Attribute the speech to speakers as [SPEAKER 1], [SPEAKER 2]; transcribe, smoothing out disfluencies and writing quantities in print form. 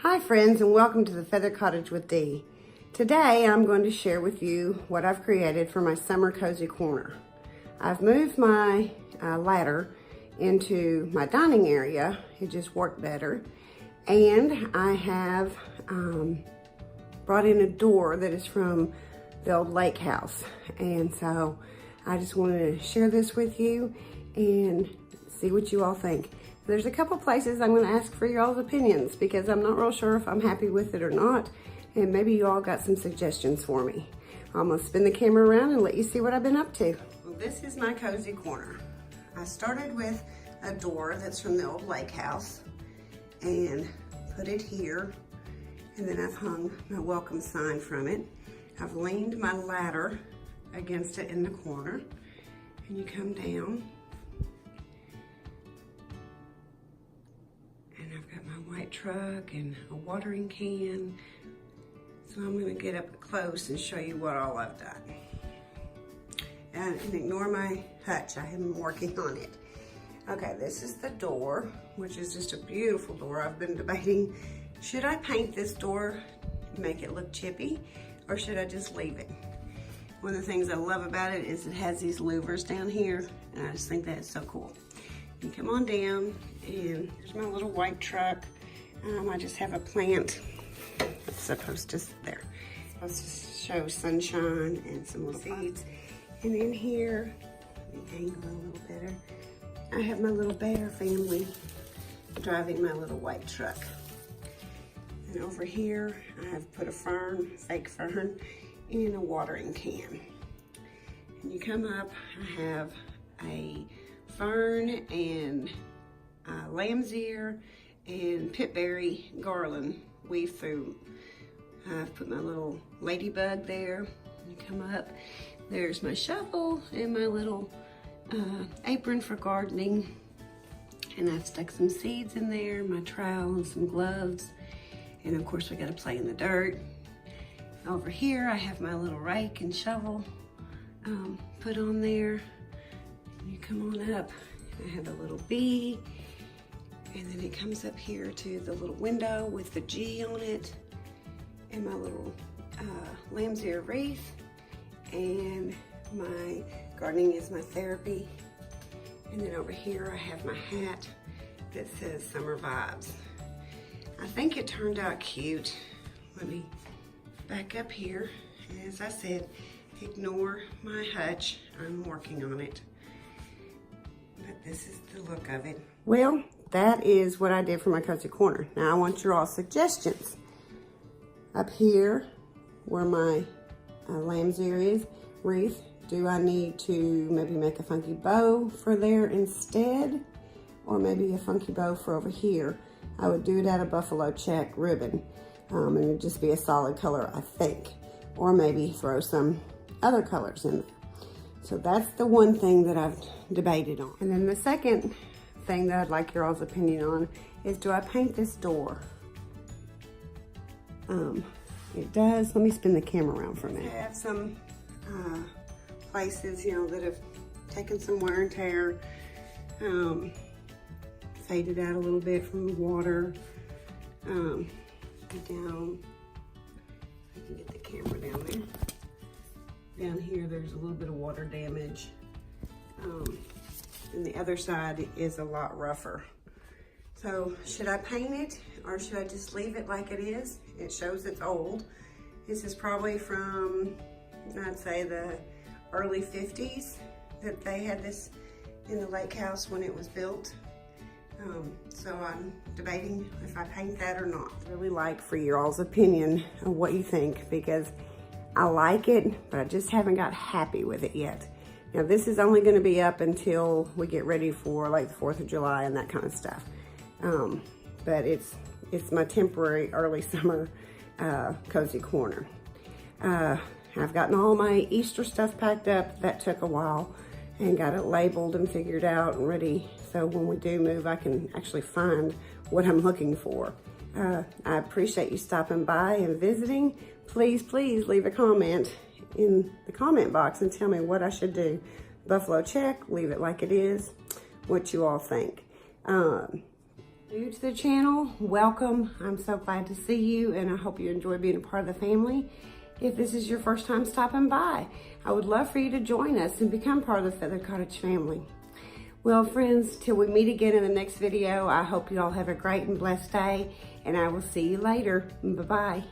[SPEAKER 1] Hi friends, and welcome to the Feather Cottage with Dee. Today I'm going to share with you what I've created for my summer cozy corner. I've moved my ladder into my dining area. It just worked better. And I have brought in a door that is from the old lake house. And so I just wanted to share this with you and see what you all think. There's a couple places I'm going to ask for y'all's opinions because I'm not real sure if I'm happy with it or not, and maybe you all got some suggestions for me. I'm going to spin the camera around and let you see what I've been up to. Well, this is my cozy corner. I started with a door that's from the old lake house and put it here, and then I've hung my welcome sign from it. I've leaned my ladder against it in the corner, and you come down. White truck and a watering can. So I'm going to get up close and show you what all I've done. And ignore my hutch, I am working on it. Okay, this is the door, which is just a beautiful door. I've been debating, should I paint this door, make it look chippy, or should I just leave it? One of the things I love about it is it has these louvers down here, and I just think that's so cool. You come on down, and there's my little white truck. I just have a plant that's supposed to sit there. It's supposed to show sunshine and some little seeds. And in here, let me angle a little better. I have my little bear family driving my little white truck. And over here, I have put a fern, fake fern, in a watering can. And you come up, I have a fern and lamb's ear and pitberry garland weave through. I've put my little ladybug there. You come up, there's my shovel and my little apron for gardening, and I've stuck some seeds in there, my trowel and some gloves, and of course we got to play in the dirt. Over here I have my little rake and shovel put on there. You come on up, I have a little bee, and then it comes up here to the little window with the G on it, and my little lamb's ear wreath, and my gardening is my therapy. And then over here I have my hat that says Summer Vibes. I think it turned out cute. Let me back up here. And as I said, ignore my hutch, I'm working on it. But this is the look of it. Well, that is what I did for my cozy corner. Now I want your all suggestions. Up here, where my lamb's ear is, wreath, do I need to maybe make a funky bow for there instead? Or maybe a funky bow for over here? I would do it out of buffalo check ribbon. And it'd just be a solid color, I think. Or maybe throw some other colors in there. So that's the one thing that I've debated on. And then the second thing that I'd like your all's opinion on is, do I paint this door? It does, let me spin the camera around for a minute. I have some places, that have taken some wear and tear, faded out a little bit from the water. Down, I can get the camera down there. Down here, there's a little bit of water damage. And the other side is a lot rougher. So should I paint it or should I just leave it like it is? It shows it's old. This is probably from, I'd say, the early 50s that they had this in the lake house when it was built. So I'm debating if I paint that or not. I'd really like for your all's opinion of what you think, because I like it, but I just haven't got happy with it yet. Now this is only going to be up until we get ready for like the 4th of July and that kind of stuff. But it's my temporary early summer cozy corner. I've gotten all my Easter stuff packed up. That took a while, and got it labeled and figured out and ready. So when we do move, I can actually find what I'm looking for. I appreciate you stopping by and visiting. Please, please leave a comment in the comment box and tell me what I should do. Buffalo check, leave it like it is, what you all think. New to the channel, welcome. I'm so glad to see you, and I hope you enjoy being a part of the family. If this is your first time stopping by, I would love for you to join us and become part of the Feather Cottage family. Well, friends, till we meet again in the next video, I hope you all have a great and blessed day, and I will see you later. Bye-bye.